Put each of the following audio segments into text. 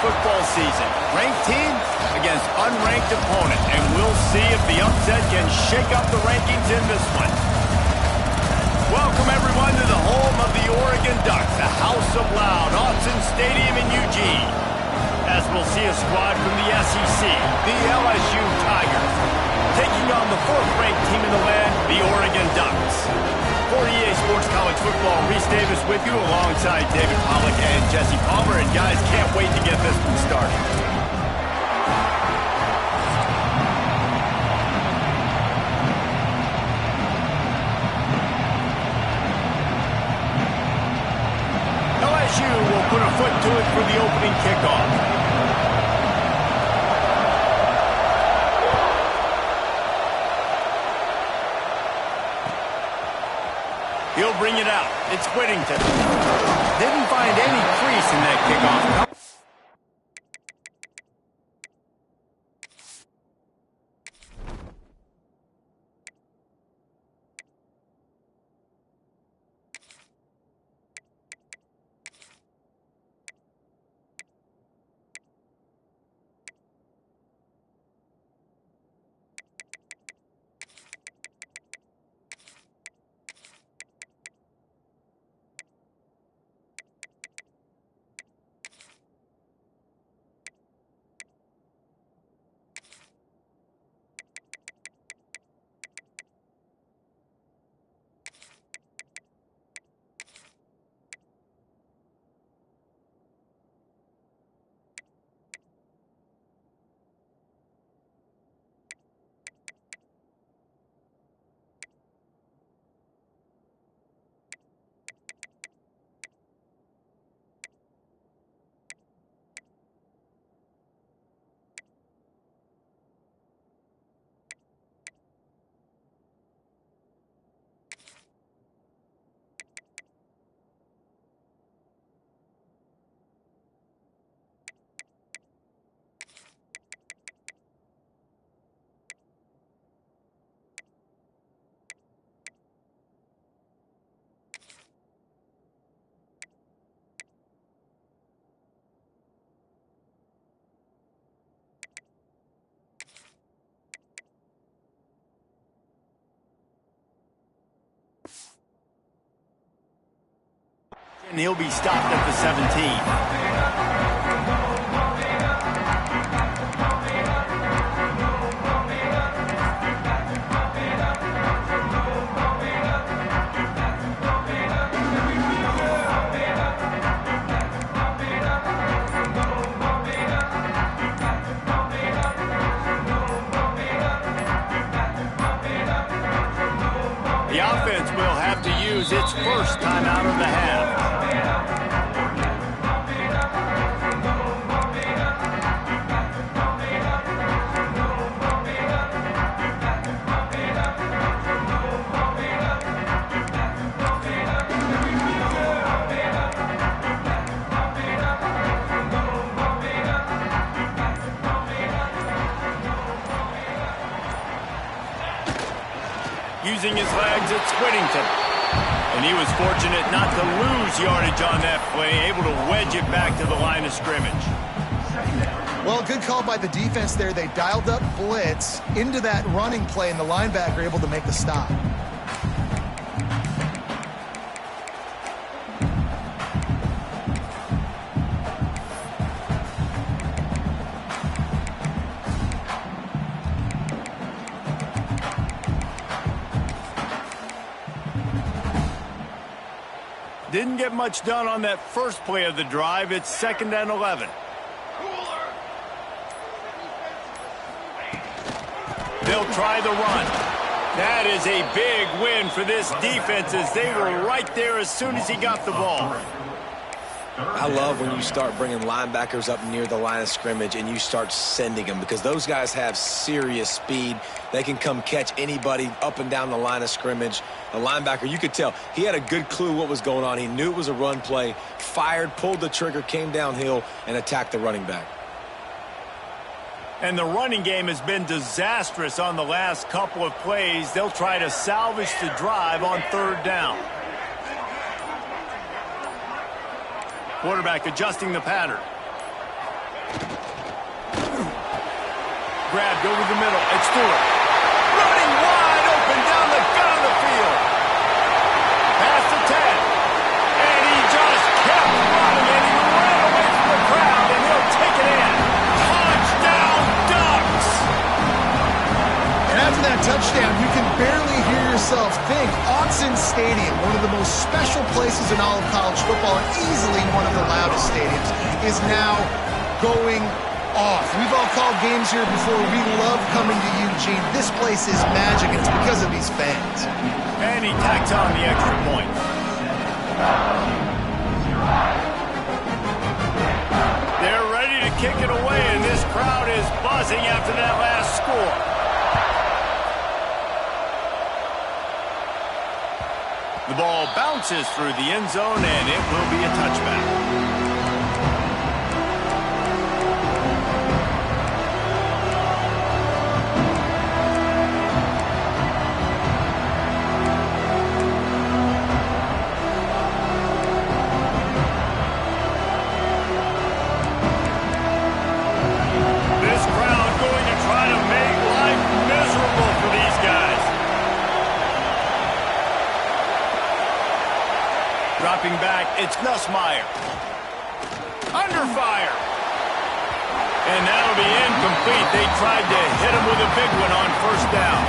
football season. Ranked team against unranked opponent. And we'll see if the upset can shake up the rankings in this one. Welcome, everyone, to the home of the Oregon Ducks, the House of Loud, Autzen Stadium in Eugene. As we'll see a squad from the SEC, the LSU Tigers, taking on the fourth-ranked team in the land, the Oregon Ducks. For EA Sports College Football, Reese Davis with you alongside David Pollack and Jesse Palmer. And guys, can't wait to get this one started. LSU will put a foot to it for the opening kickoff. He'll bring it out. It's Whittington. Didn't find any crease in that kickoff. And he'll be stopped at the 17. The offense will have to use its first timeout of the half. Using his legs, it's Whittington. And he was fortunate not to lose yardage on that play, able to wedge it back to the line of scrimmage. Well, good call by the defense there. They dialed up blitz into that running play, and the linebacker able to make the stop. Didn't get much done on that first play of the drive. It's 2nd and 11. They'll try the run. That is a big win for this defense as they were right there as soon as he got the ball. I love when you start bringing linebackers up near the line of scrimmage and you start sending them, because those guys have serious speed. They can come catch anybody up and down the line of scrimmage. The linebacker, you could tell, he had a good clue what was going on. He knew it was a run play, fired, pulled the trigger, came downhill, and attacked the running back. And the running game has been disastrous on the last couple of plays. They'll try to salvage the drive on 3rd down. Quarterback adjusting the pattern. grabbed over the middle. It's Stewart. Running wide open down the gut of the field. Past the 10. And he just kept running, and he ran away from the crowd, and he'll take it in. Touchdown, Ducks! And after that touchdown, you can barely hear yourself think. Autzen Stadium, one of the most special places in all of college football, and easily one of the loudest stadiums, is now going off. We've all called games here before. We love coming to Eugene. This place is magic, and it's because of these fans. And he tacks on the extra point. They're ready to kick it away, and this crowd is buzzing after that last score. The ball bounces through the end zone, and it will be a touchback. Dropping back, it's Nussmeier. Under fire. And that'll be incomplete. They tried to hit him with a big one on first down.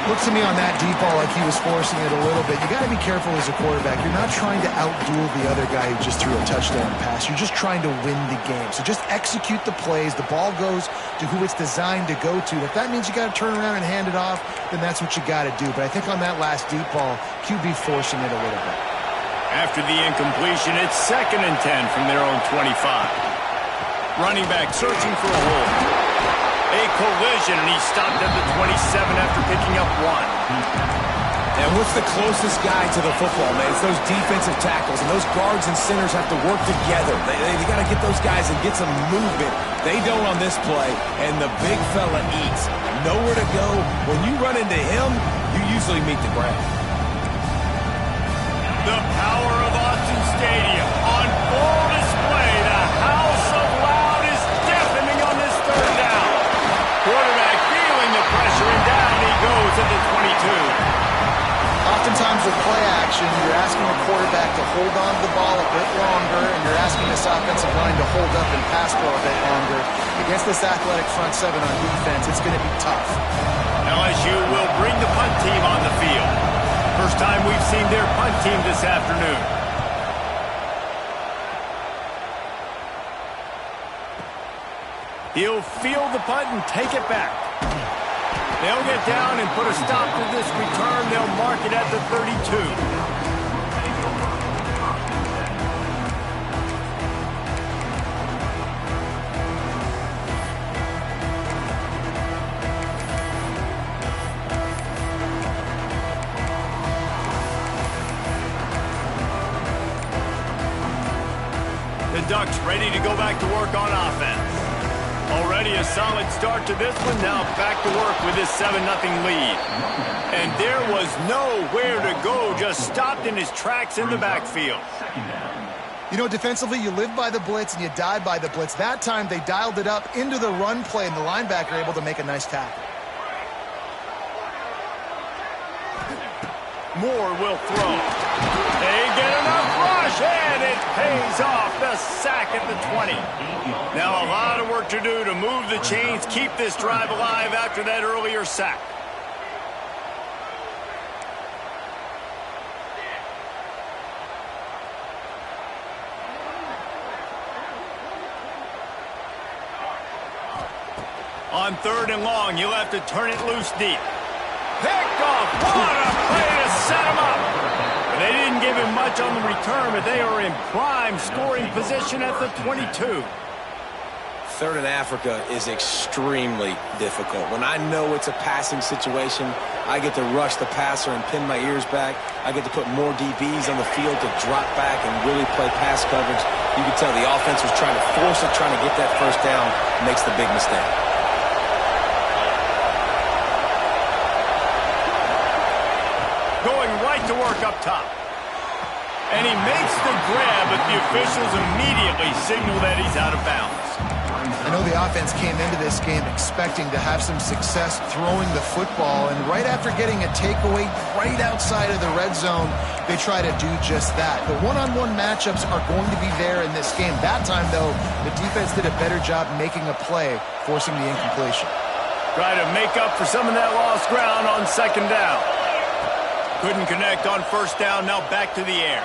Looks to me on that deep ball like he was forcing it a little bit. You got to be careful as a quarterback. You're not trying to outduel the other guy who just threw a touchdown pass. You're just trying to win the game. So just execute the plays. The ball goes to who it's designed to go to. If that means you got to turn around and hand it off, then that's what you got to do. But I think on that last deep ball, QB forcing it a little bit. After the incompletion, it's 2nd and 10 from their own 25. Running back searching for a hole. A collision, and he stopped at the 27 after picking up 1. And what's the closest guy to the football, man? It's those defensive tackles, and those guards and centers have to work together. They got to get those guys and get some movement. They don't on this play, and the big fella eats. Nowhere to go. When you run into him, you usually meet the ground. The power of Autzen Stadium on full display. The house of loud is deafening on this third down. Quarterback feeling the pressure, and down he goes at the 22. Oftentimes with play action, you're asking a quarterback to hold on to the ball a bit longer, and you're asking this offensive line to hold up and pass for a bit longer. Against this athletic front seven on defense, it's going to be tough. LSU will bring the punt team on the field. First time we've seen their punt team this afternoon. He'll field the punt and take it back. They'll get down and put a stop to this return. They'll mark it at the 32. The Ducks ready to go back to work on offense. Already a solid start to this one. Now back to work with this 7-0 lead. And there was nowhere to go. Just stopped in his tracks in the backfield. You know, defensively, you live by the blitz and you die by the blitz. That time, they dialed it up into the run play, and the linebacker able to make a nice tackle. Moore will throw. They get enough rush, and it pays off. The sack at the 20. Now a lot of work to do to move the chains, keep this drive alive after that earlier sack. On 3rd and long, you'll have to turn it loose deep. Picked off. What a play to set him up. They didn't give him much on the return, but they are in prime scoring position at the 22. 3rd and Africa is extremely difficult. When I know it's a passing situation, I get to rush the passer and pin my ears back. I get to put more DBs on the field to drop back and really play pass coverage. You can tell the offense was trying to force it, trying to get that first down, makes the big mistake. Going right to work up top. And he makes the grab, but the officials immediately signal that he's out of bounds. I know the offense came into this game expecting to have some success throwing the football, and right after getting a takeaway right outside of the red zone, they try to do just that. The one-on-one matchups are going to be there in this game. That time, though, the defense did a better job making a play, forcing the incompletion. Try to make up for some of that lost ground on second down. Couldn't connect on first down, now back to the air.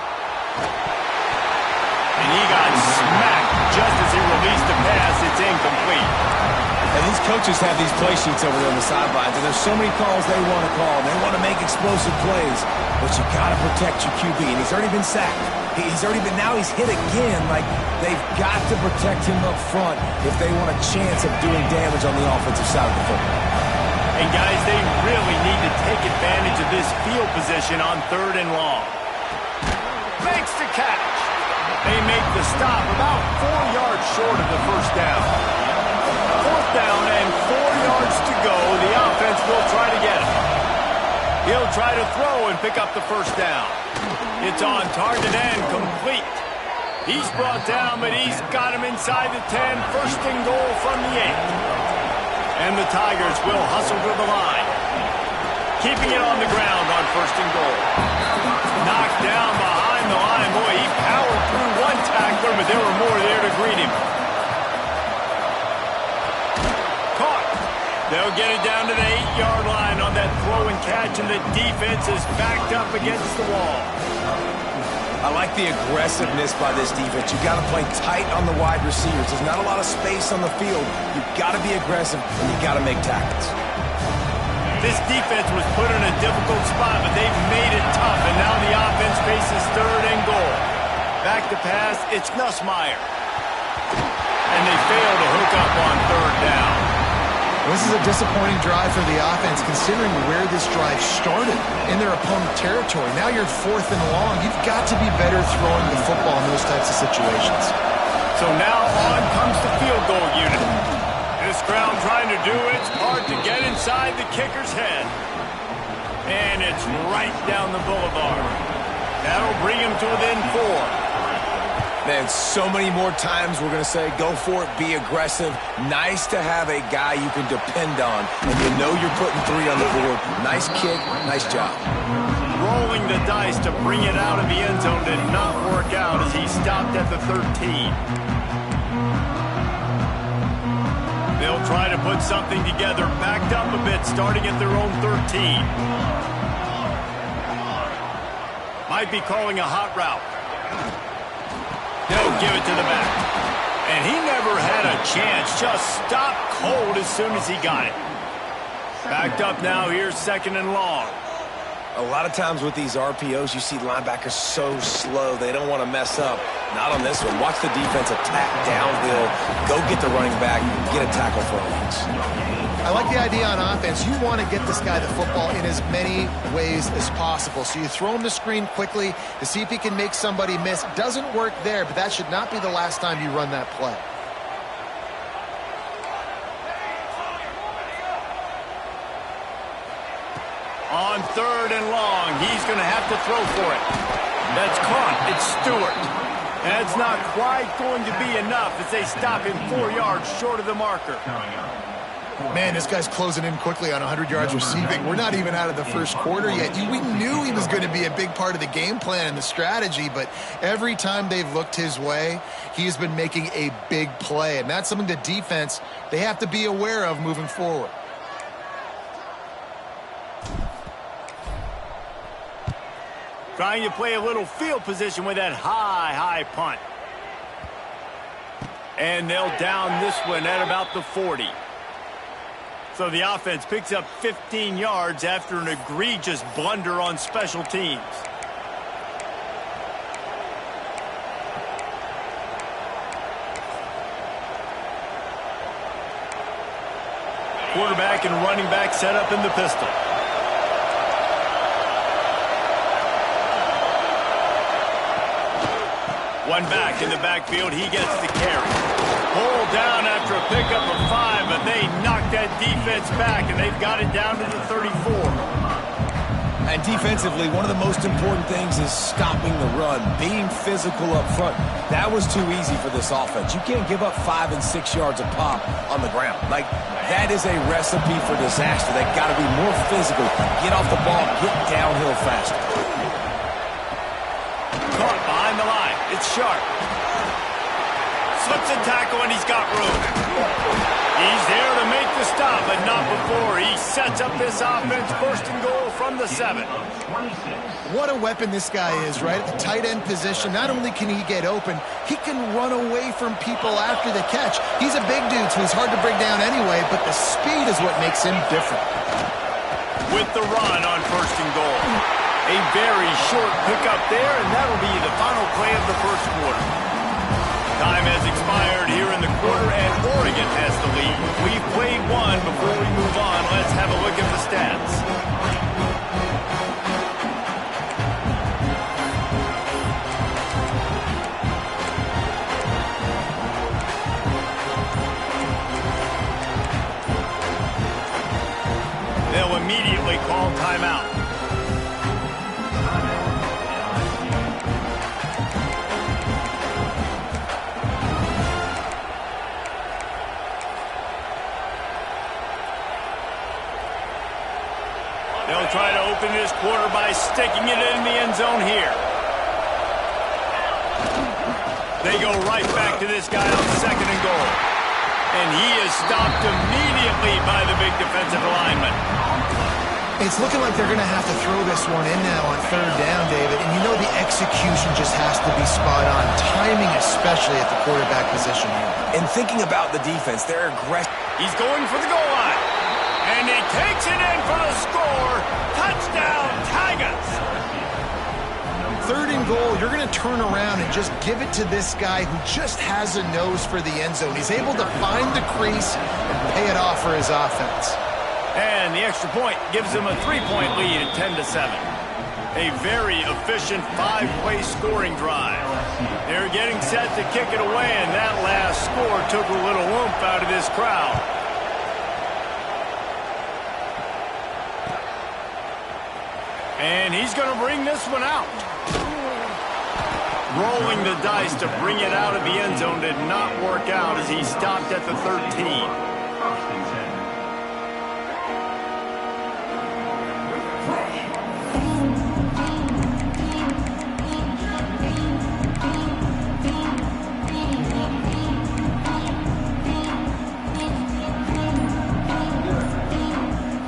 And he got smacked just as he released the pass. It's incomplete. And these coaches have these play sheets over there on the sidelines, and there's so many calls they want to call. They want to make explosive plays, but you got to protect your QB, and he's already been sacked. Now he's hit again. Like, they've got to protect him up front if they want a chance of doing damage on the offensive side of the football. And guys, they really need to take advantage of this field position on 3rd and long. Makes the catch. They make the stop about 4 yards short of the first down. 4th down and 4 yards to go. The offense will try to get it. He'll try to throw and pick up the first down. It's on target and complete. He's brought down, but he's got him inside the 10. 1st and goal from the 8. And the Tigers will hustle to the line. Keeping it on the ground on 1st and goal. Knocked down behind the line. Boy, he powered through one tackler, but there were more there to greet him. Caught. They'll get it down to the 8-yard line on that throw and catch, and the defense is backed up against the wall. I like the aggressiveness by this defense. You got to play tight on the wide receivers. There's not a lot of space on the field. You got to be aggressive, and you got to make tackles. This defense was put in a difficult spot, but they've made it tough, and now the offense faces 3rd and goal. Back to pass, it's Nussmeier. And they fail to hook up on 3rd down. This is a disappointing drive for the offense, considering where this drive started in their opponent territory. Now you're 4th and long. You've got to be better throwing the football in those types of situations. So now on comes the field goal unit. This crowd trying to do its part to get inside the kicker's head. And it's right down the boulevard. That'll bring him to within 4. Man, so many more times we're going to say, go for it, be aggressive. Nice to have a guy you can depend on, and you know you're putting 3 on the board. Nice kick, nice job. Rolling the dice to bring it out of the end zone did not work out as he stopped at the 13. They'll try to put something together, backed up a bit, starting at their own 13. Might be calling a hot route. They'll give it to the back. And he never had a chance. Just stopped cold as soon as he got it. Backed up now. Here's 2nd and long. A lot of times with these RPOs, you see linebackers so slow. They don't want to mess up. Not on this one. Watch the defense attack downhill. Go get the running back. Get a tackle for a loss. I like the idea on offense. You want to get this guy the football in as many ways as possible. So you throw him the screen quickly to see if he can make somebody miss. Doesn't work there, but that should not be the last time you run that play. On 3rd and long, he's going to have to throw for it. That's caught. It's Stewart. That's not quite going to be enough as they stop him 4 yards short of the marker. Man, this guy's closing in quickly on 100 yards receiving. We're not even out of the first quarter yet. We knew he was going to be a big part of the game plan and the strategy, but every time they've looked his way, he's been making a big play, and that's something the defense, they have to be aware of moving forward. Trying to play a little field position with that high punt. And they'll down this one at about the 40. So the offense picks up 15 yards after an egregious blunder on special teams. Quarterback and running back set up in the pistol. One back in the backfield. He gets the carry. Pulled down after a pickup of 5, but they knocked that defense back, and they've got it down to the 34. And defensively, one of the most important things is stopping the run, being physical up front. That was too easy for this offense. You can't give up 5 and 6 yards of pop on the ground. Like, that is a recipe for disaster. They've got to be more physical, get off the ball, get downhill faster. Caught behind the line. It's Sharp. Slips a tackle, and he's got room. He's there to make the stop, but not before he sets up this offense. First and goal from the 7. What a weapon this guy is, right? At the tight end position, not only can he get open, he can run away from people after the catch. He's a big dude, so he's hard to bring down anyway, but the speed is what makes him different. With the run on first and goal. A very short pickup there, and that'll be the final play of the first quarter. Time has expired here in the quarter, and Oregon has the lead. We've played one. Before we move on, let's have a look at the stats. They'll immediately call timeout. They'll try to open this quarter by sticking it in the end zone here. They go right back to this guy on second and goal. And he is stopped immediately by the big defensive lineman. It's looking like they're going to have to throw this one in now on third down, David. And you know the execution just has to be spot on. Timing especially at the quarterback position here. And thinking about the defense, they're aggressive. He's going for the goal line. And he takes it in for the score. Touchdown, Tigers. Third and goal, you're going to turn around and just give it to this guy who just has a nose for the end zone. He's able to find the crease and pay it off for his offense. And the extra point gives them a 3-point lead at 10-7. A very efficient 5-play scoring drive. They're getting set to kick it away, and that last score took a little oomph out of this crowd. And he's going to bring this one out. Rolling the dice to bring it out of the end zone did not work out as he stopped at the 13.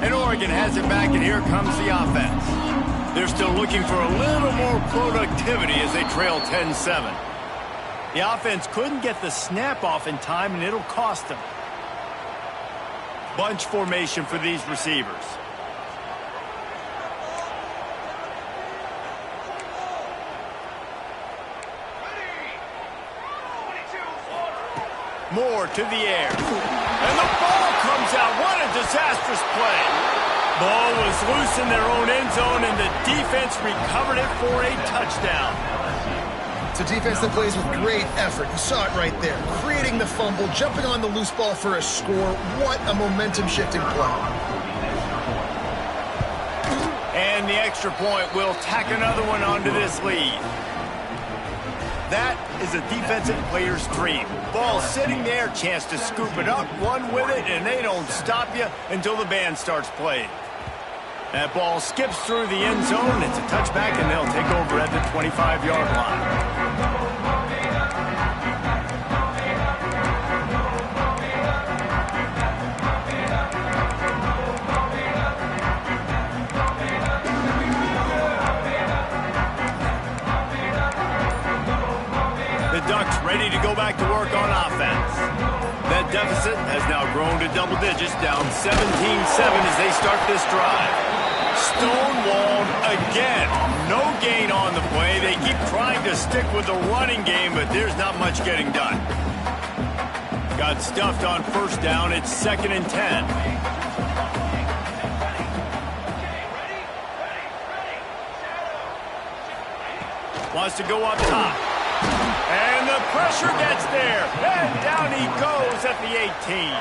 And Oregon has it back, and here comes the offense. They're still looking for a little more productivity as they trail 10-7. The offense couldn't get the snap off in time, and it'll cost them. Bunch formation for these receivers. Moore to the air. And the ball comes out. What a disastrous play. Ball was loose in their own end zone, and the defense recovered it for a touchdown. It's a defense that plays with great effort. You saw it right there. Creating the fumble, jumping on the loose ball for a score. What a momentum-shifting play. And the extra point will tack another one onto this lead. That is a defensive player's dream. Ball sitting there, chance to scoop it up, run with it, and they don't stop you until the band starts playing. That ball skips through the end zone. It's a touchback, and they'll take over at the 25-yard line. The Ducks ready to go back to work on offense. That deficit has now grown to double digits, down 17-7 as they start this drive. Stonewalled again. No gain on the play. They keep trying to stick with the running game, but there's not much getting done. Got stuffed on first down. It's 2nd and 10. Wants to go up top. And the pressure gets there. And down he goes at the 18.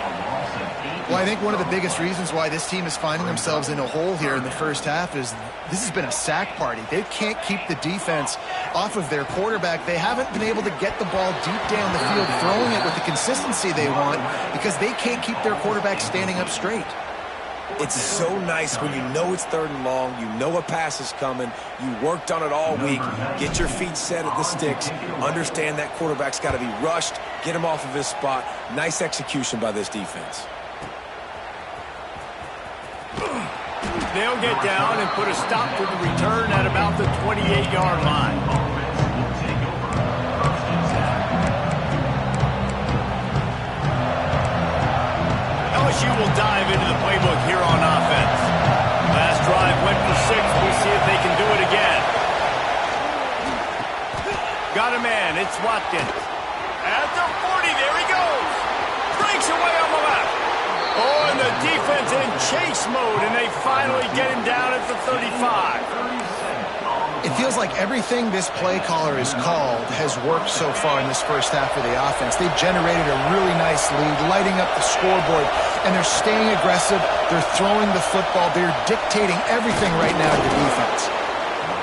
Well, I think one of the biggest reasons why this team is finding themselves in a hole here in the first half is this has been a sack party. They can't keep the defense off of their quarterback. They haven't been able to get the ball deep down the field, throwing it with the consistency they want because they can't keep their quarterback standing up straight. It's so nice when you know it's 3rd and long, you know a pass is coming, you worked on it all week, get your feet set at the sticks, understand that quarterback's got to be rushed, get him off of his spot. Nice execution by this defense. They'll get down and put a stop to the return at about the 28-yard line. LSU will dive into the playbook here on offense. Last drive went for 6. We'll see if they can do it again. Got a man. It's Watkins. At the 40, there he goes. Breaks away on the left. Oh, and the defense in chase mode, and they finally get him down at the 35. It feels like everything this play caller has called has worked so far in this first half of the offense. They've generated a really nice lead, lighting up the scoreboard, and they're staying aggressive. They're throwing the football. They're dictating everything right now to the defense.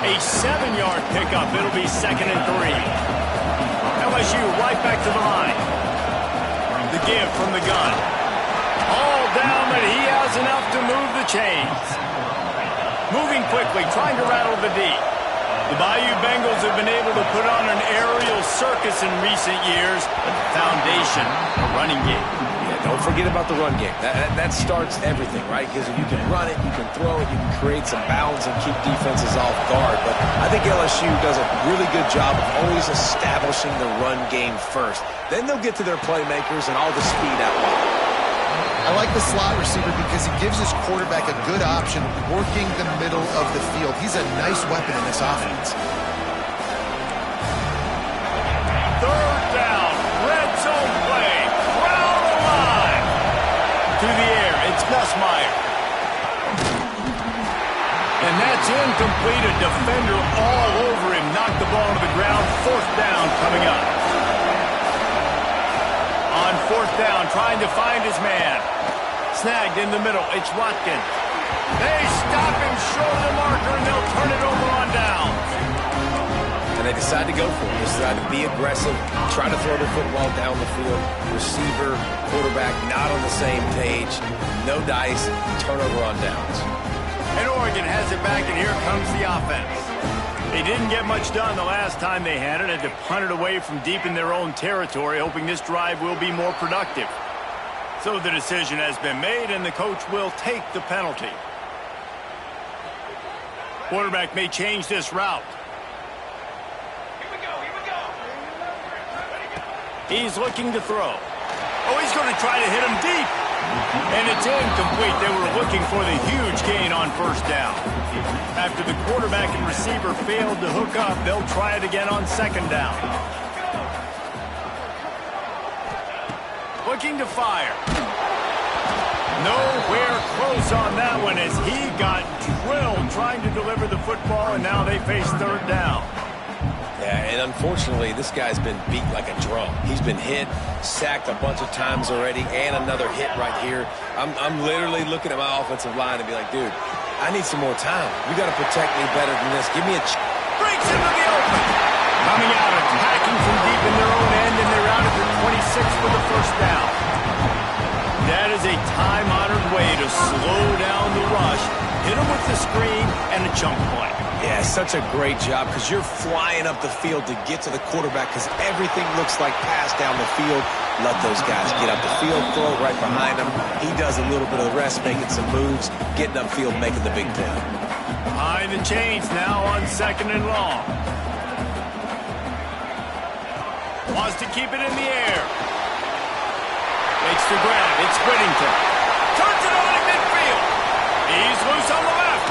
A 7-yard pickup. It'll be 2nd and 3. LSU right back to the line. The give from the gun. All down, but he has enough to move the chains. Moving quickly, trying to rattle the D. The Bayou Bengals have been able to put on an aerial circus in recent years, but the foundation, a running game. Yeah, don't forget about the run game. That starts everything, right? Because if you can run it, you can throw it, you can create some bounds and keep defenses off guard. But I think LSU does a really good job of always establishing the run game first. Then they'll get to their playmakers and all the speed out wide. I like the slot receiver because he gives his quarterback a good option working the middle of the field. He's a nice weapon in this offense. 3rd down, red zone play, crowd alive. To the air, it's Nussmeier. And that's incomplete, a defender all over him, knocked the ball to the ground, 4th down coming up. On 4th down, trying to find his man. Snagged in the middle, it's Watkins. They stop him short of the marker, and they'll turn it over on downs. And they decide to go for it. They decide to be aggressive, try to throw the football down the field. Receiver, quarterback, not on the same page. No dice, turnover on downs. And Oregon has it back, and here comes the offense. They didn't get much done the last time they had it, had to punt it away from deep in their own territory, hoping this drive will be more productive. So the decision has been made, and the coach will take the penalty. Quarterback may change this route. He's looking to throw. Oh, he's going to try to hit him deep. And it's incomplete. They were looking for the huge gain on 1st down. After the quarterback and receiver failed to hook up, they'll try it again on 2nd down. Looking to fire. Nowhere close on that one as he got drilled trying to deliver the football, and now they face 3rd down. Yeah, and unfortunately, this guy's been beat like a drum. He's been hit, sacked a bunch of times already, and another hit right here. I'm literally looking at my offensive line and be like, dude, I need some more time. You got to protect me better than this. Give me a breaks into the open. Coming out, attacking from deep in their own end, and they're out at the 26 for the 1st down. That is a time-honored way to slow down the rush, hit them with the screen, and a chunk play. Yeah, such a great job because you're flying up the field to get to the quarterback because everything looks like pass down the field. Let those guys get up the field, throw it right behind him. He does a little bit of the rest, making some moves, getting upfield, making the big play. Behind the chains now on 2nd and long. Wants to keep it in the air. Makes the grab. It's Whittington. Turns it on in midfield. He's loose on the left.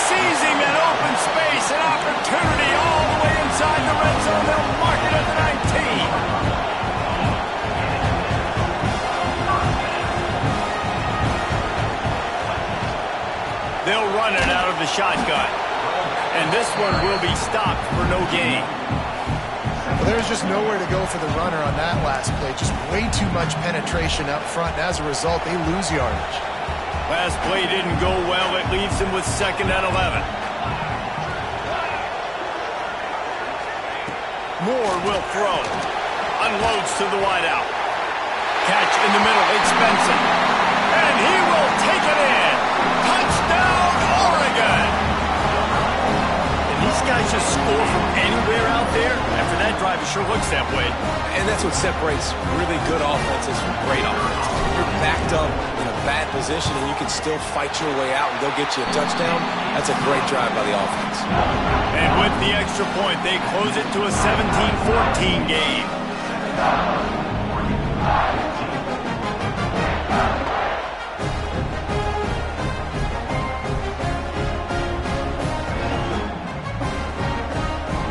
Sees him in open space. An opportunity all the way inside the red zone. They'll mark it at the 19. They'll run it out of the shotgun. And this one will be stopped for no gain. Well, there's just nowhere to go for the runner on that last play. Just way too much penetration up front, and as a result, they lose yardage. Last play didn't go well. It leaves them with 2nd and 11. Moore will throw. Unloads to the wideout. Catch in the middle. It's Benson. And he will take it in. Touchdown, Oregon. And these guys just score from anywhere out there. After that drive, it sure looks that way. And that's what separates really good offenses from great offenses. You're backed up in a bad position and you can still fight your way out and go get you a touchdown. That's a great drive by the offense. And with the extra point, they close it to a 17-14 game.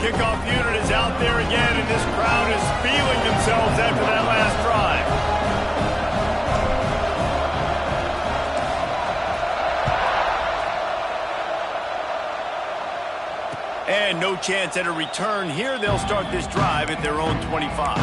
Kickoff unit is out there again, and this crowd is feeling themselves after that last drive. And no chance at a return here. They'll start this drive at their own 25.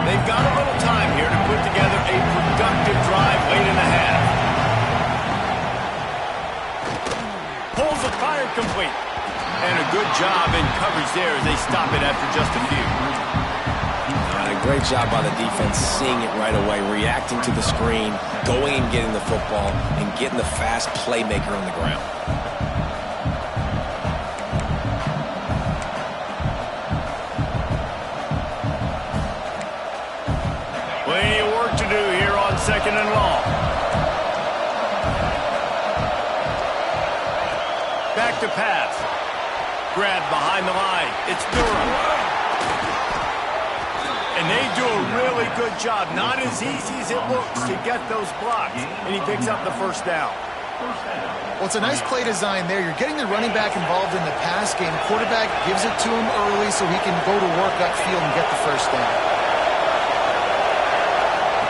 They've got a little time here to put together a productive drive late in the half. Pulls it, fired complete. And a good job in coverage there as they stop it after just a few. A great job by the defense, seeing it right away, reacting to the screen, going and getting the football, and getting the fast playmaker on the ground. Plenty of work to do here on 2nd and long. Back to pass. Grab behind the line. It's Durham. And they do a really good job. Not as easy as it looks to get those blocks. And he picks up the 1st down. Well, it's a nice play design there. You're getting the running back involved in the pass game. Quarterback gives it to him early so he can go to work upfield and get the 1st down.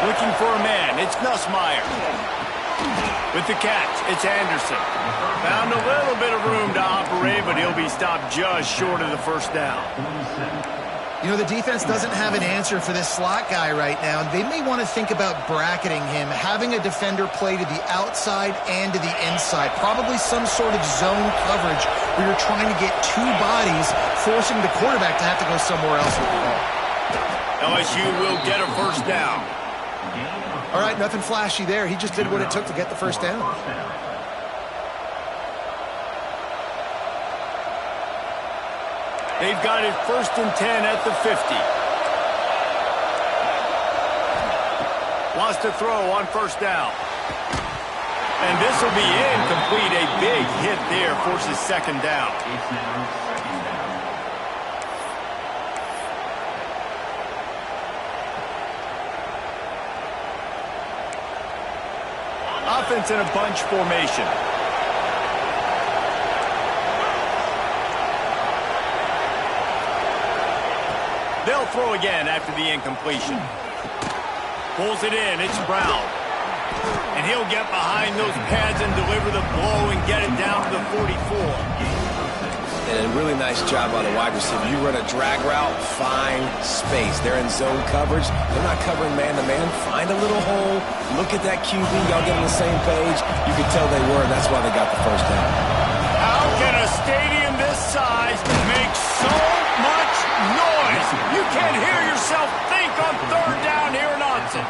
Looking for a man. It's Nussmeier. With the catch, it's Anderson. Found a little bit of room to operate, but he'll be stopped just short of the 1st down. You know, the defense doesn't have an answer for this slot guy right now. They may want to think about bracketing him, having a defender play to the outside and to the inside. Probably some sort of zone coverage where you're trying to get two bodies, forcing the quarterback to have to go somewhere else with the ball. LSU will get a 1st down. All right, nothing flashy there. He just did what it took to get the 1st down. They've got it 1st and 10 at the 50. Wants to throw on 1st down. And this will be incomplete. A big hit there forces 2nd down. Offense in a bunch formation. They'll throw again after the incompletion. Pulls it in. It's Brown. And he'll get behind those pads and deliver the blow and get it down to the 44. And a really nice job by the wide receiver. You run a drag route, find space. They're in zone coverage. They're not covering man-to-man. Find a little hole. Look at that QB. Y'all get on the same page. You could tell they were, and that's why they got the 1st down. How can a stadium this size make so much noise? You can't hear yourself think on 3rd down here in Austin.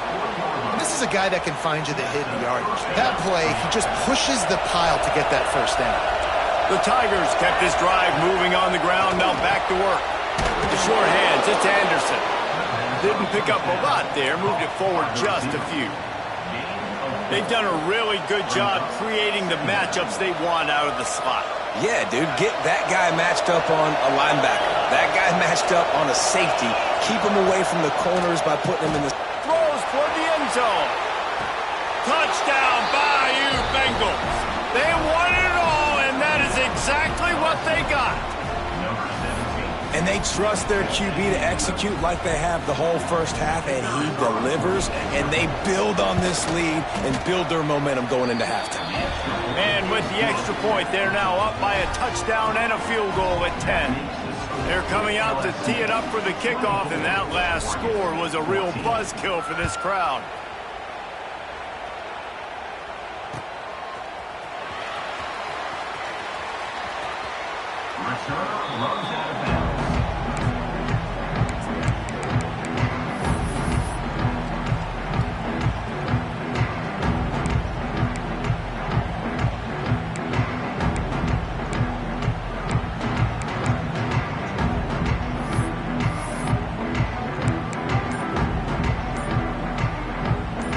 This is a guy that can find you the hidden yardage. That play, he just pushes the pile to get that 1st down. The Tigers kept this drive moving on the ground. Now back to work. The short hands, it's Anderson. Didn't pick up a lot there. Moved it forward just a few. They've done a really good job creating the matchups they want out of the slot. Yeah, dude, get that guy matched up on a linebacker. That guy matched up on a safety. Keep him away from the corners by putting him in the... Throws toward the end zone. Touchdown, Bayou Bengals. They won it all, and that is exactly what they got. And they trust their QB to execute like they have the whole first half, and he delivers, and they build on this lead and build their momentum going into halftime. And with the extra point, they're now up by a touchdown and a field goal at 10. They're coming out to tee it up for the kickoff, and that last score was a real buzzkill for this crowd.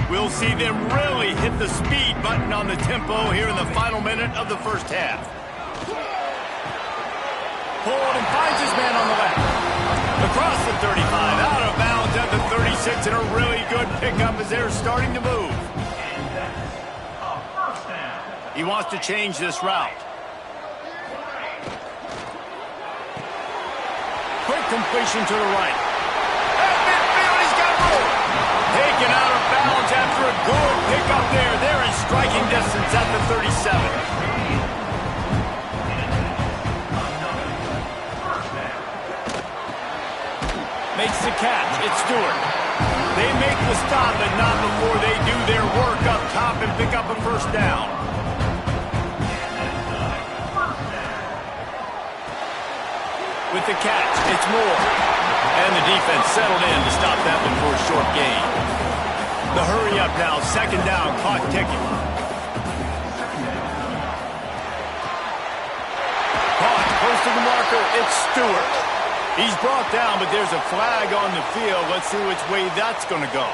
We'll see them really hit the speed button on the tempo here in the final minute of the first half. Pulled and finds his man on the left. Across the 35, out of bounds at the 36, and a really good pickup as they're starting to move. He wants to change this route. Quick completion to the right. At midfield, he's got room. Taken out of bounds after a good pickup there. They're in striking distance at the 37. Makes the catch. It's Stewart. They make the stop, but not before they do their work up top and pick up a first down. With the catch, it's Moore. And the defense settled in to stop that one for a short gain. The hurry up now, second down, clock ticking. Caught, close to the marker, it's Stewart. He's brought down, but there's a flag on the field. Let's see which way that's going to go.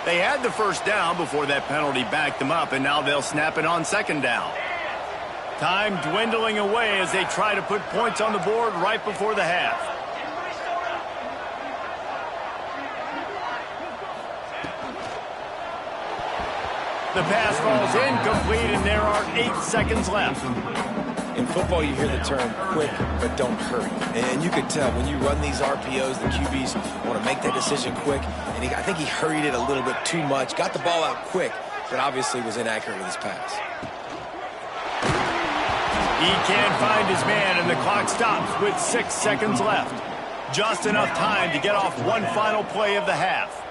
They had the first down before that penalty backed them up, and now they'll snap it on second down. Time dwindling away as they try to put points on the board right before the half. The pass falls incomplete, and there are 8 seconds left. In football, you hear the term quick, but don't hurry. And you can tell when you run these RPOs, the QBs want to make that decision quick. And I think he hurried it a little bit too much, got the ball out quick, but obviously was inaccurate with his pass. He can't find his man, and the clock stops with 6 seconds left. Just enough time to get off one final play of the half.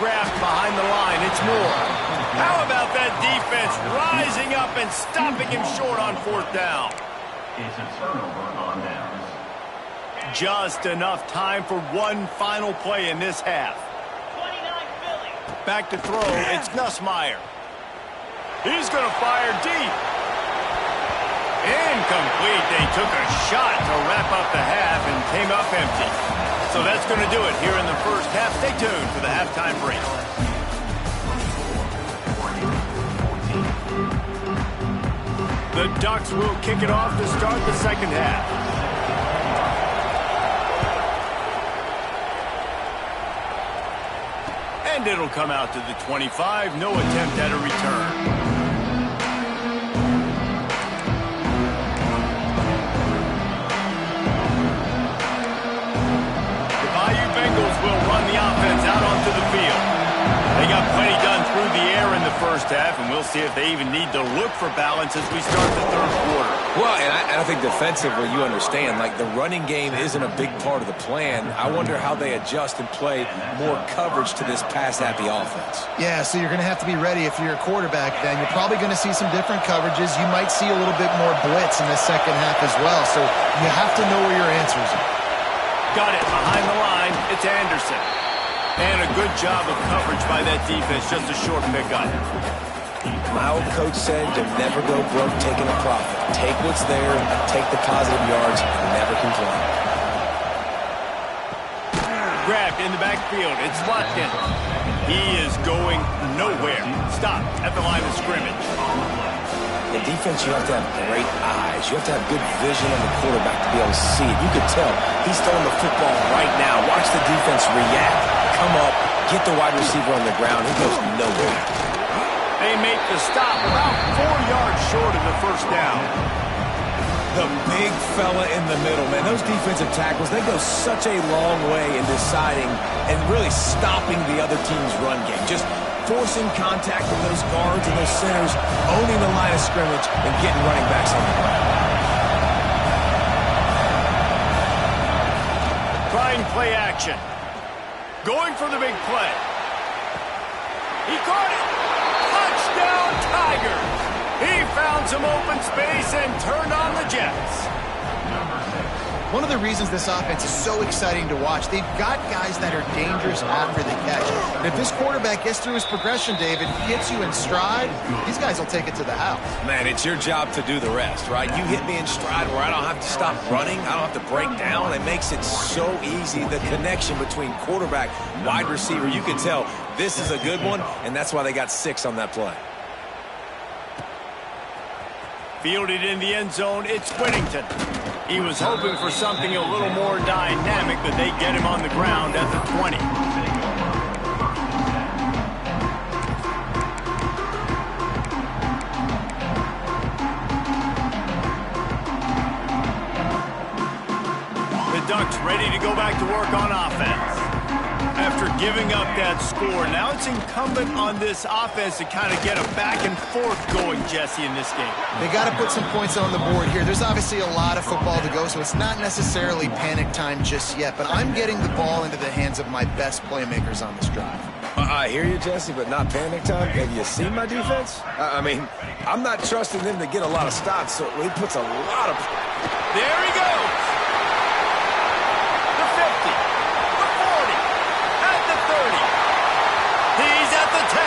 Grabbed behind the line, it's Moore. How about that defense rising up and stopping him short on fourth down? It's a turnover on downs. Just enough time for one final play in this half. Back to throw, it's Nussmeier. He's going to fire deep. Incomplete. They took a shot to wrap up the half and came up empty. So that's going to do it here in the first half. Stay tuned for the halftime break. The Ducks will kick it off to start the second half. And it'll come out to the 25. No attempt at a return. Will run the offense out onto the field. They got plenty done through the air in the first half, and we'll see if they even need to look for balance as we start the third quarter. Well, and I think defensively, you understand, like the running game isn't a big part of the plan. I wonder how they adjust and play more coverage to this pass-happy offense. Yeah, so you're going to have to be ready if you're a quarterback then. You're probably going to see some different coverages. You might see a little bit more blitz in the second half as well, so you have to know where your answers are. Got it behind the line. It's Anderson. And a good job of coverage by that defense. Just a short pickup. My old coach said to never go broke taking a profit. Take what's there, take the positive yards, and never complain. Grabbed in the backfield. It's Lotkin. He is going nowhere. Stop at the line of scrimmage. In defense, you have to have great eyes. You have to have good vision on the quarterback to be able to see it. You could tell he's throwing the football right now. Watch the defense react, come up, get the wide receiver on the ground. He goes nowhere. They make the stop about 4 yards short of the first down. The big fella in the middle, man. Those defensive tackles, they go such a long way in deciding and really stopping the other team's run game. Just forcing contact with those guards and those centers, owning the line of scrimmage, and getting running backs on the ground. Trying play action. Going for the big play. He caught it. Touchdown, Tigers. He found some open space and turned on the Jets. One of the reasons this offense is so exciting to watch, they've got guys that are dangerous after the catch. And if this quarterback gets through his progression, David, hits you in stride, these guys will take it to the house. Man, it's your job to do the rest, right? You hit me in stride where I don't have to stop running. I don't have to break down. It makes it so easy. The connection between quarterback, wide receiver, you can tell this is a good one, and that's why they got 6 on that play. Fielded in the end zone, it's Whittington. He was hoping for something a little more dynamic, but they get him on the ground at the 20. The Ducks ready to go back to work on offense. After giving up that score, now it's incumbent on this offense to kind of get a back and forth going, Jesse, in this game. They got to put some points on the board here. There's obviously a lot of football to go, so it's not necessarily panic time just yet, but I'm getting the ball into the hands of my best playmakers on this drive. I hear you, Jesse, but not panic time. Have you seen my defense? I mean, I'm not trusting them to get a lot of stops, so he puts a lot of... There he goes! The 50, the 40, at the 30. He's at the 10.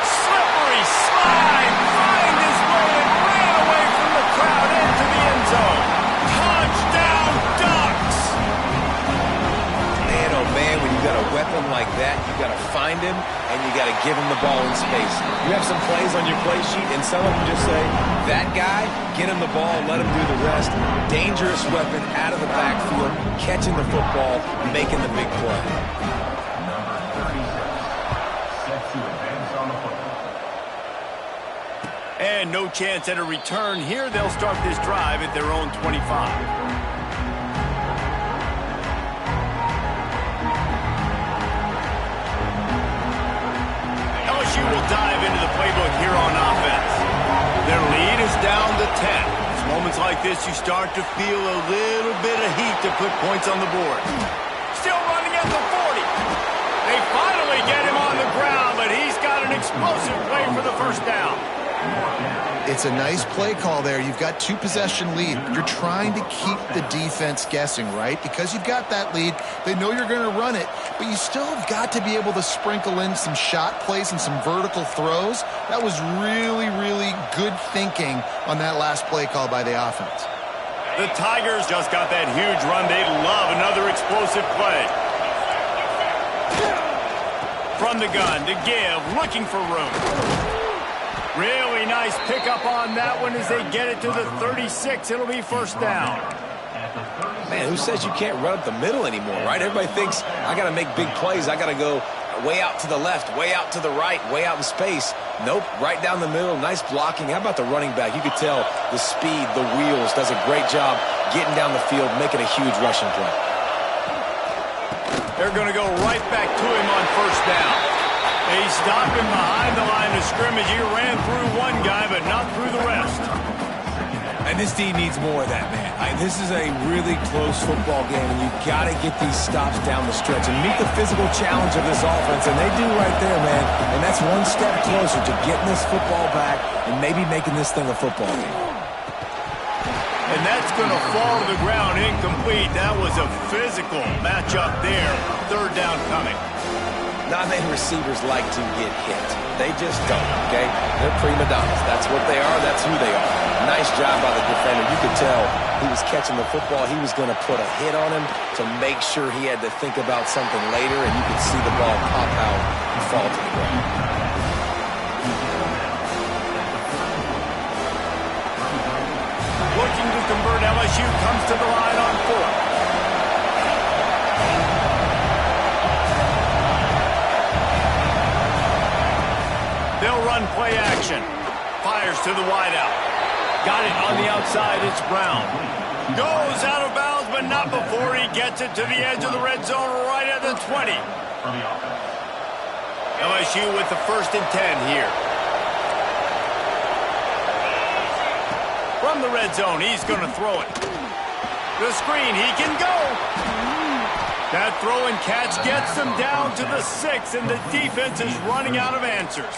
Slippery slide, find his way and ran away from the crowd into the end zone. Touchdown, Ducks! Man, oh man, when you got a weapon like that, you got to find him and you got to give him the ball in space. You have some plays on your play sheet, and some of them just say, that guy, get him the ball, let him do the rest. Dangerous weapon out of the backfield, catching the football, making the big play. And no chance at a return here. They'll start this drive at their own 25. LSU will dive into the playbook here on offense. Their lead is down to 10. It's moments like this you start to feel a little bit of heat to put points on the board. Still running at the 40. They finally get him on the ground, but he's got an explosive play for the first down. It's a nice play call there. You've got 2-possession lead. You're trying to keep the defense guessing, right? Because you've got that lead, they know you're going to run it, but you still have got to be able to sprinkle in some shot plays and some vertical throws. That was really, really good thinking on that last play call by the offense. The Tigers just got that huge run. They love another explosive play. From the gun to give, looking for room. Really nice pickup on that one as they get it to the 36. It'll be first down. Man, who says you can't run up the middle anymore, right? Everybody thinks, I got to make big plays. I got to go way out to the left, way out to the right, way out in space. Nope, right down the middle. Nice blocking. How about the running back? You could tell the speed, the wheels, does a great job getting down the field, making a huge rushing play. They're going to go right back to him on first down. They stopped him behind the line of scrimmage. He ran through one guy, but not through the rest. And this team needs more of that, man. This is a really close football game, and you've got to get these stops down the stretch and meet the physical challenge of this offense, and they do right there, man. And that's one step closer to getting this football back and maybe making this thing a football game. And that's going to fall to the ground incomplete. That was a physical matchup there. Third down coming. Not many receivers like to get hit. They just don't, okay? They're prima donnas. That's what they are. That's who they are. Nice job by the defender. You could tell he was catching the football. He was going to put a hit on him to make sure he had to think about something later, and you could see the ball pop out and fall to the ground. convert, LSU comes to the line on 4th. They'll run play action. Fires to the wideout. Got it on the outside. It's Brown. Goes out of bounds, but not before he gets it to the edge of the red zone right at the 20. LSU with the 1st and 10 here. From the red zone, he's going to throw it. The screen, he can go. That throw and catch gets them down to the 6, and the defense is running out of answers.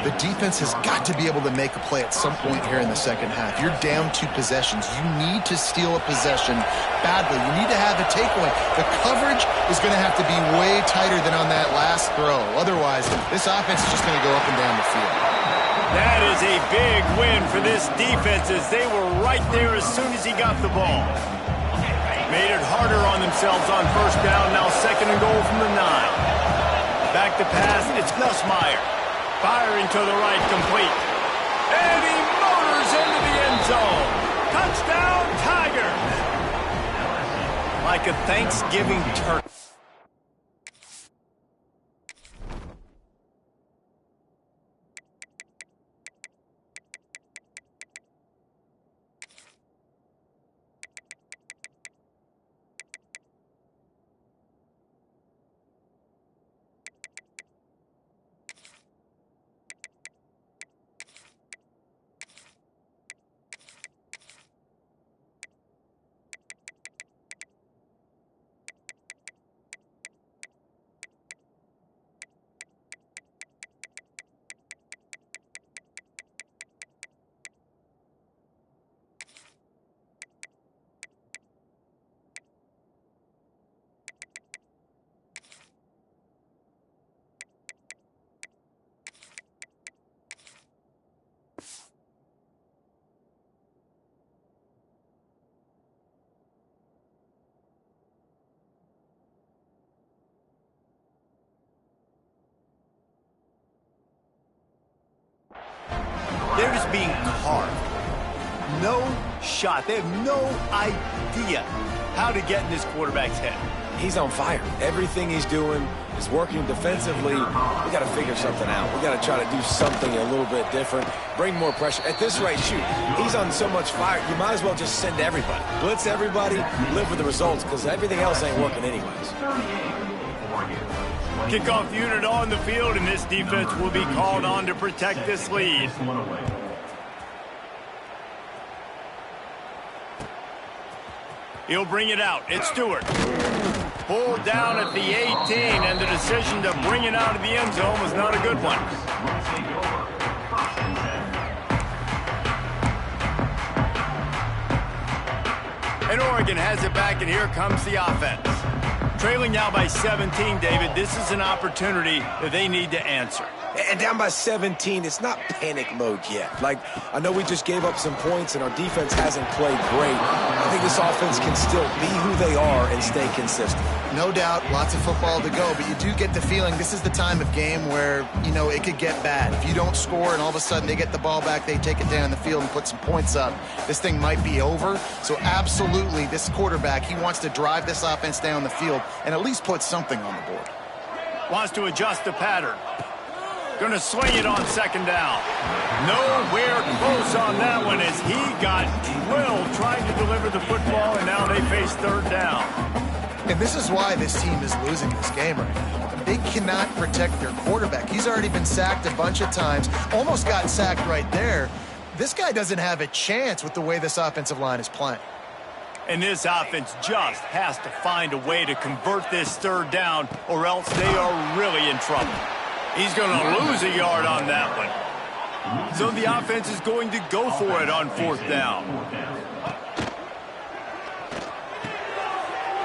The defense has got to be able to make a play at some point here in the second half. You're down 2 possessions. You need to steal a possession badly. You need to have a takeaway. The coverage is going to have to be way tighter than on that last throw. Otherwise, this offense is just going to go up and down the field. That is a big win for this defense as they were right there as soon as he got the ball. Made it harder on themselves on 1st down. Now 2nd and goal from the 9. Back to pass. It's Nussmeier. Firing to the right, complete. And he motors into the end zone. Touchdown, Tigers. Like a Thanksgiving turkey. They're just being carved. No shot. They have no idea how to get in this quarterback's head. He's on fire. Everything he's doing is working defensively. We got to figure something out. We got to try to do something a little bit different. Bring more pressure. At this rate, shoot, he's on so much fire, you might as well just send everybody. Blitz everybody, live with the results, because everything else ain't working anyways. Kickoff unit on the field, and this defense will be called on to protect this lead. He'll bring it out. It's Stewart. Pulled down at the 18, and the decision to bring it out of the end zone was not a good one. And Oregon has it back, and here comes the offense. Trailing now by 17, David. This is an opportunity that they need to answer. And down by 17, it's not panic mode yet. Like, I know we just gave up some points and our defense hasn't played great. I think this offense can still be who they are and stay consistent. No doubt, lots of football to go, but you do get the feeling this is the time of game where, you know, it could get bad. If you don't score and all of a sudden they get the ball back, they take it down the field and put some points up, this thing might be over. So absolutely, this quarterback, he wants to drive this offense down the field and at least put something on the board. Wants to adjust the pattern. Going to swing it on 2nd down. Nowhere close on that one as he got drilled trying to deliver the football, and now they face 3rd down. And this is why this team is losing this game right now. They cannot protect their quarterback. He's already been sacked a bunch of times, almost got sacked right there. This guy doesn't have a chance with the way this offensive line is playing. And this offense just has to find a way to convert this 3rd down, or else they are really in trouble. He's going to lose a yard on that one. So the offense is going to go for it on 4th down.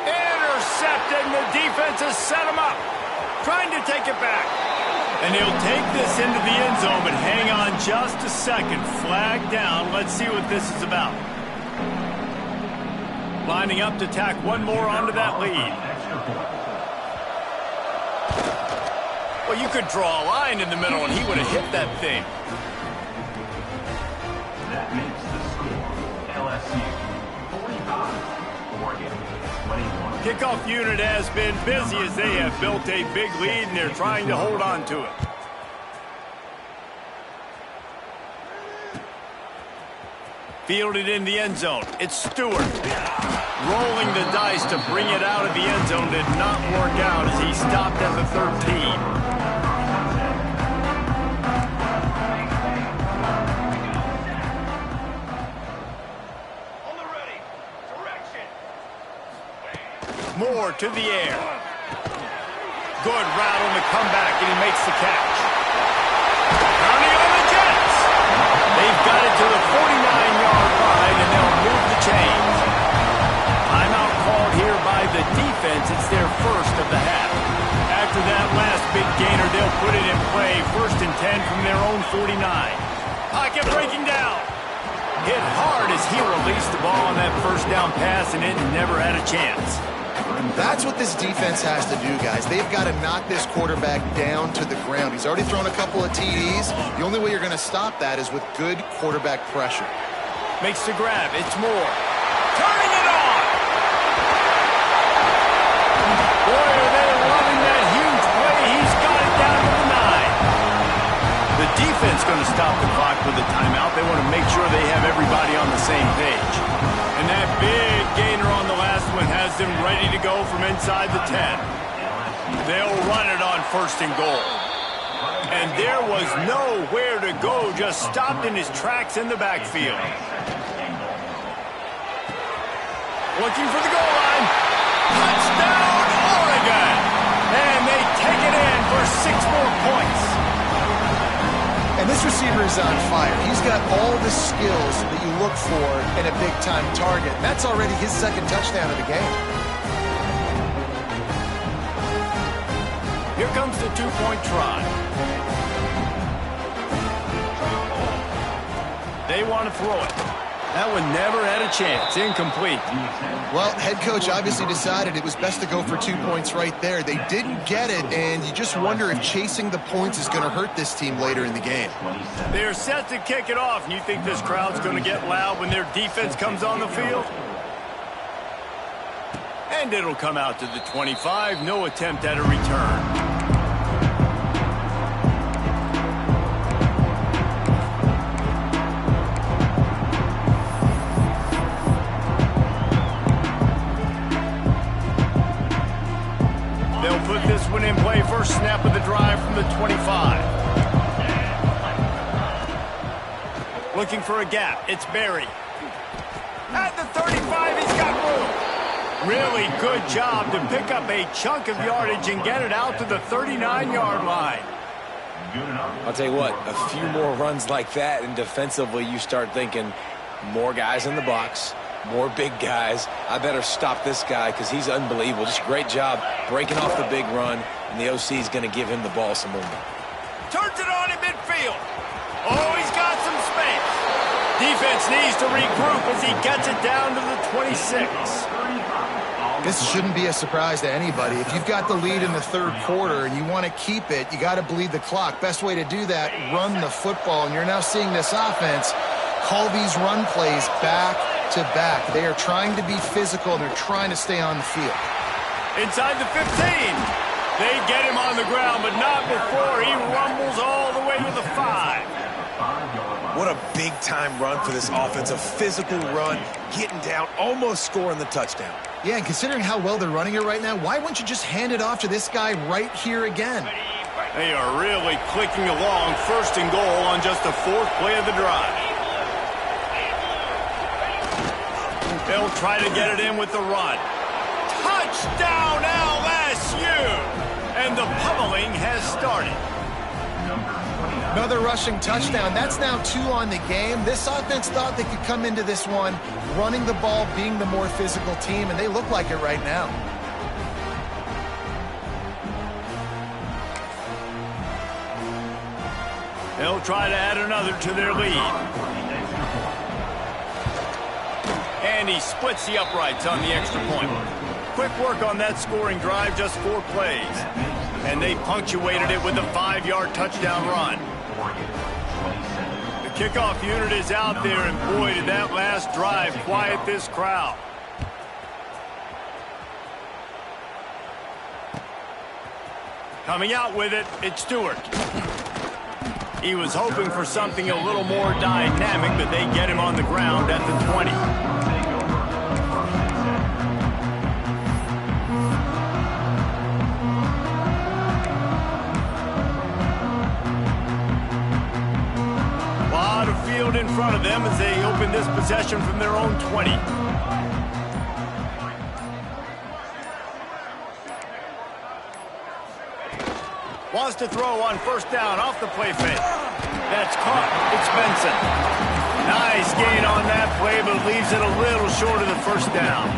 Intercepted, and the defense has set him up. Trying to take it back. And he'll take this into the end zone, but hang on just a second. Flag down. Let's see what this is about. Lining up to tack one more onto that lead. Well, you could draw a line in the middle, and he would have hit that thing. That makes the score Kickoff unit has been busy as they have built a big lead and they're trying to hold on to it. Fielded in the end zone. It's Stewart. Rolling the dice to bring it out of the end zone did not work out as he stopped at the 13. Moore to the air. Good route on the comeback, and he makes the catch. Counting on the Jets. They've got it to the 49-yard line, and they'll move the chains. Timeout called here by the defense. It's their first of the half. After that last big gainer, they'll put it in play. 1st and 10 from their own 49. Pocket breaking down. Hit hard as he released the ball on that first down pass, and it never had a chance. That's what this defense has to do, guys. They've got to knock this quarterback down to the ground. He's already thrown a couple of TDs. The only way you're going to stop that is with good quarterback pressure. Makes the grab. It's Moore. Turning it on! Boy, are they loving that huge play. He's got it down to the 9. The defense going to stop the clock with a timeout. They want to make sure they have everybody on the same page. And that big gainer on the last one has them ready to go from inside the 10. They'll run it on 1st and goal. And there was nowhere to go, just stopped in his tracks in the backfield. Looking for the goal line. Touchdown, Oregon! And they take it in for 6 more points. And this receiver is on fire. He's got all the skills that you look for in a big-time target. That's already his 2nd touchdown of the game. Here comes the 2-point try. They want to throw it. That one never had a chance. Incomplete. Well, head coach obviously decided it was best to go for 2 points right there. They didn't get it, and you just wonder if chasing the points is going to hurt this team later in the game. They're set to kick it off, and you think this crowd's going to get loud when their defense comes on the field? And it'll come out to the 25. No attempt at a return. Put this one in play. First snap of the drive from the 25. Looking for a gap. It's Berry. At the 35, he's got room. Really good job to pick up a chunk of yardage and get it out to the 39-yard line. I'll tell you what, a few more runs like that, and defensively you start thinking more guys in the box. More big guys. I better stop this guy because he's unbelievable. Just great job breaking off the big run, and the OC is going to give him the ball some movement. Turns it on in midfield. Oh, he's got some space. Defense needs to regroup as he gets it down to the 26. This shouldn't be a surprise to anybody. If you've got the lead in the 3rd quarter and you want to keep it, you got to bleed the clock. Best way to do that, run the football. And you're now seeing this offense call these run plays back to back. They are trying to be physical, and they're trying to stay on the field. Inside the 15. They get him on the ground, but not before he rumbles all the way to the 5. What a big-time run for this offense. A physical run, getting down, almost scoring the touchdown. Yeah, and considering how well they're running it right now, why wouldn't you just hand it off to this guy right here again? They are really clicking along. 1st and goal on just the 4th play of the drive. They'll try to get it in with the run. Touchdown, LSU! And the pummeling has started. Another rushing touchdown. That's now 2 on the game. This offense thought they could come into this one running the ball, being the more physical team, and they look like it right now. They'll try to add another to their lead. And he splits the uprights on the extra point. Quick work on that scoring drive, just 4 plays. And they punctuated it with a 5-yard touchdown run. The kickoff unit is out there, and boy, did that last drive quiet this crowd. Coming out with it, it's Stewart. He was hoping for something a little more dynamic, but they get him on the ground at the 20. A lot of field in front of them as they open this possession from their own 20. Wants to throw on first down off the play fake. That's caught. It's Benson. Nice gain on that play, but leaves it a little short of the first down.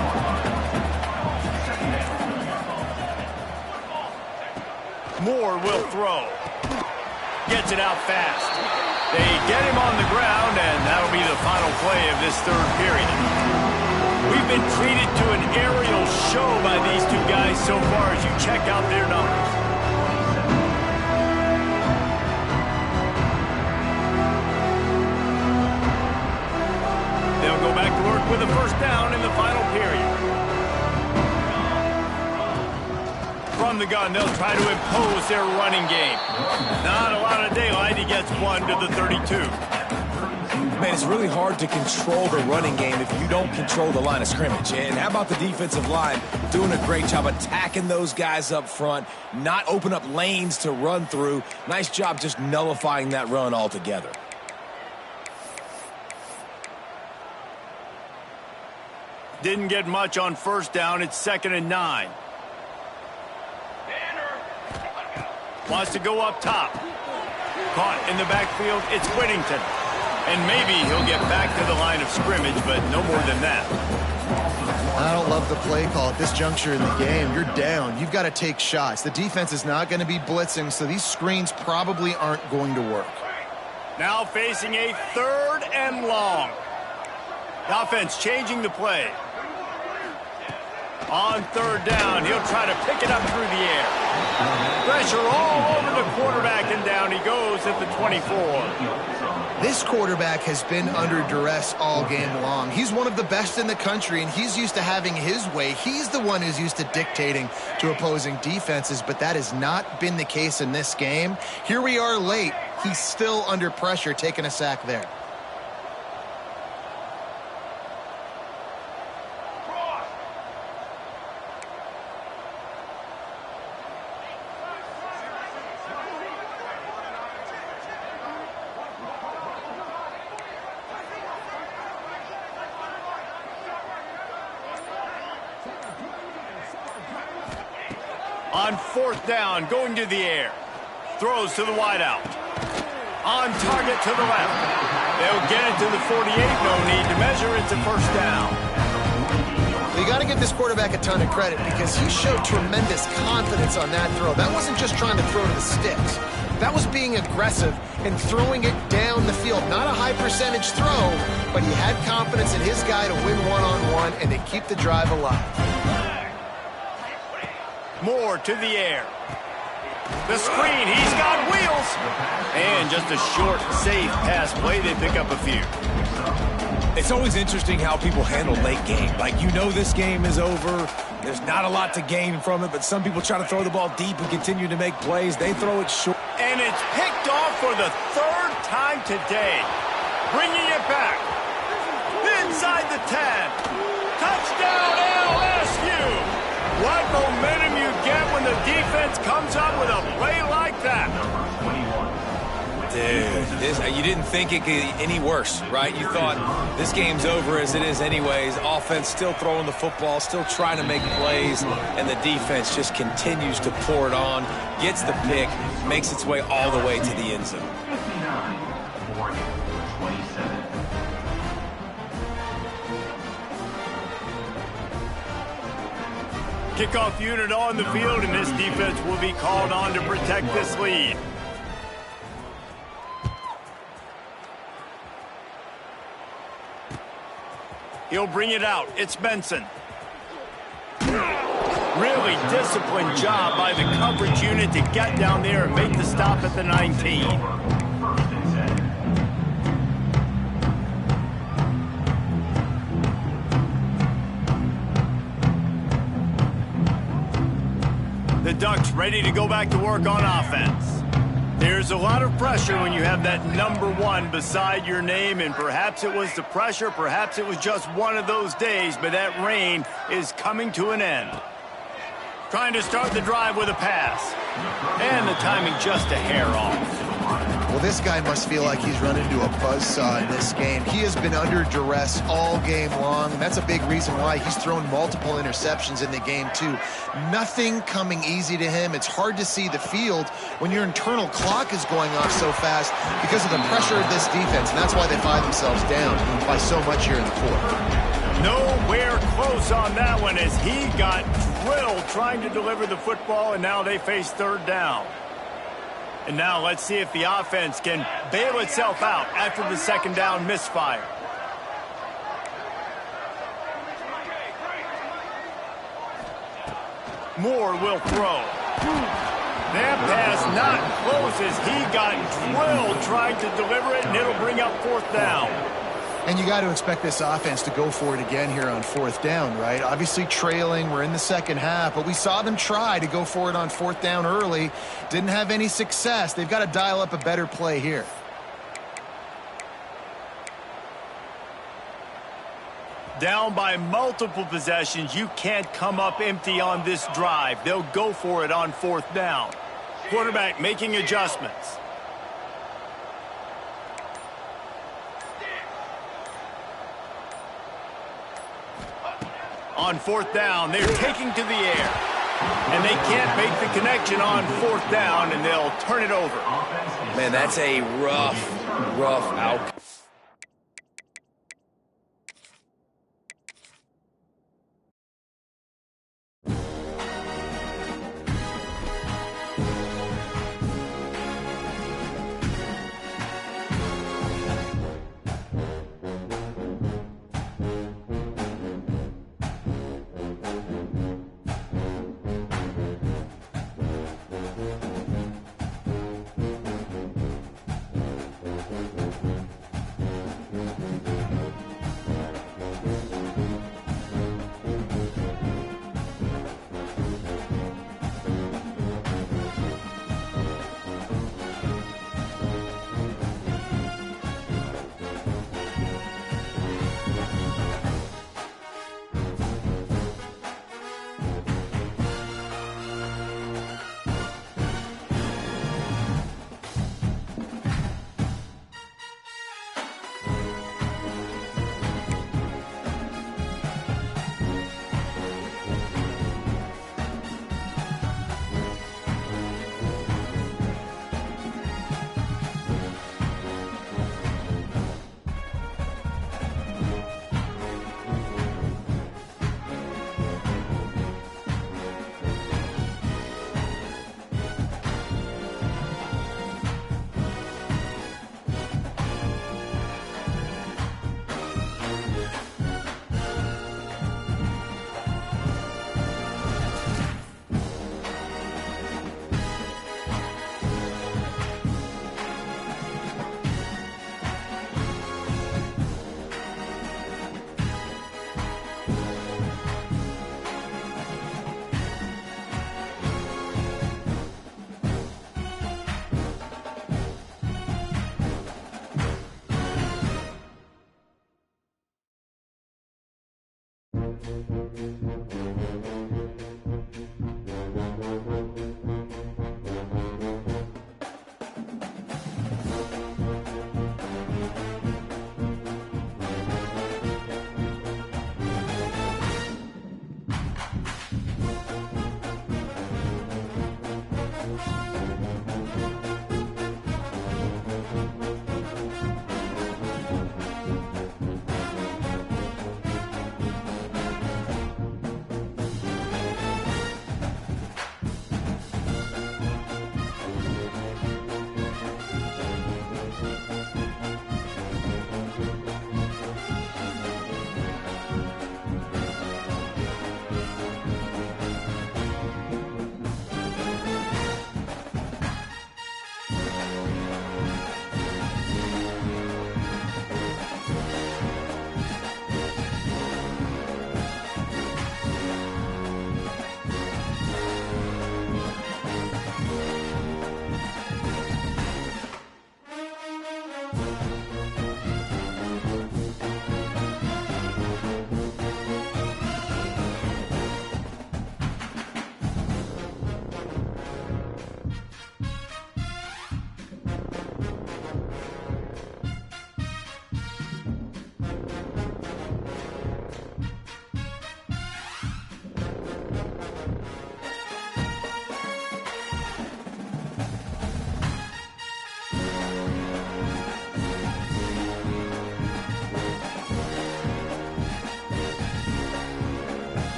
Moore will throw. Gets it out fast. They get him on the ground, and that'll be the final play of this third period. We've been treated to an aerial show by these two guys so far as you check out their numbers. Go back to work with a first down in the final period. From the gun, they'll try to impose their running game. Not a lot of daylight. He gets one to the 32. Man, it's really hard to control the running game if you don't control the line of scrimmage. And how about the defensive line doing a great job attacking those guys up front, not open up lanes to run through. Nice job just nullifying that run altogether. Didn't get much on first down. It's 2nd and 9. Wants to go up top. Caught in the backfield. It's Whittington. And maybe he'll get back to the line of scrimmage, but no more than that. I don't love the play call at this juncture in the game. You're down. You've got to take shots. The defense is not going to be blitzing, so these screens probably aren't going to work. Now facing a 3rd and long. The offense changing the play. On 3rd down, he'll try to pick it up through the air. Pressure all over the quarterback, and down he goes at the 24. This quarterback has been under duress all game long. He's one of the best in the country, and he's used to having his way. He's the one who's used to dictating to opposing defenses, but that has not been the case in this game. Here we are late. He's still under pressure, taking a sack there. On 4th down, going to the air. Throws to the wideout. On target to the left. They'll get it to the 48. No need to measure. It's a first down. You got to give this quarterback a ton of credit because he showed tremendous confidence on that throw. That wasn't just trying to throw to the sticks. That was being aggressive and throwing it down the field. Not a high percentage throw, but he had confidence in his guy to win one-on-one and to keep the drive alive. Moore to the air. The screen, he's got wheels. And just a short, safe pass play. They pick up a few. It's always interesting how people handle late game. Like, you know this game is over. There's not a lot to gain from it, but some people try to throw the ball deep and continue to make plays. They throw it short. And it's picked off for the 3rd time today. Bringing it back. Inside the 10. Touchdown LSU. What momentum you get when the defense comes up with a play like that. Dude, you didn't think it could get any worse, right? You thought this game's over as it is anyways. Offense still throwing the football, still trying to make plays, and the defense just continues to pour it on, gets the pick, makes its way all the way to the end zone. 59, Oregon, 27. Kickoff unit on the field, and this defense will be called on to protect this lead. He'll bring it out. It's Benson. Really disciplined job by the coverage unit to get down there and make the stop at the 19. The Ducks ready to go back to work on offense. There's a lot of pressure when you have that number 1 beside your name, and perhaps it was the pressure, perhaps it was just one of those days, but that reign is coming to an end. Trying to start the drive with a pass. And the timing just a hair off. Well, this guy must feel like he's run into a buzzsaw in this game. He has been under duress all game long, and that's a big reason why he's thrown multiple interceptions in the game, too. Nothing coming easy to him. It's hard to see the field when your internal clock is going off so fast because of the pressure of this defense, and that's why they find themselves down by so much here in the fourth. Nowhere close on that one as he got drilled trying to deliver the football, and now they face third down. And now let's see if the offense can bail itself out after the second down misfire. Moore will throw. That pass not close as he got drilled trying to deliver it, and it'll bring up fourth down. And you got to expect this offense to go for it again here on fourth down, right? Obviously trailing, we're in the second half, but we saw them try to go for it on fourth down early. Didn't have any success. They've got to dial up a better play here. Down by multiple possessions, you can't come up empty on this drive. They'll go for it on fourth down. Quarterback making adjustments. On fourth down, they're taking to the air. And they can't make the connection on fourth down, and they'll turn it over. Man, that's a rough out.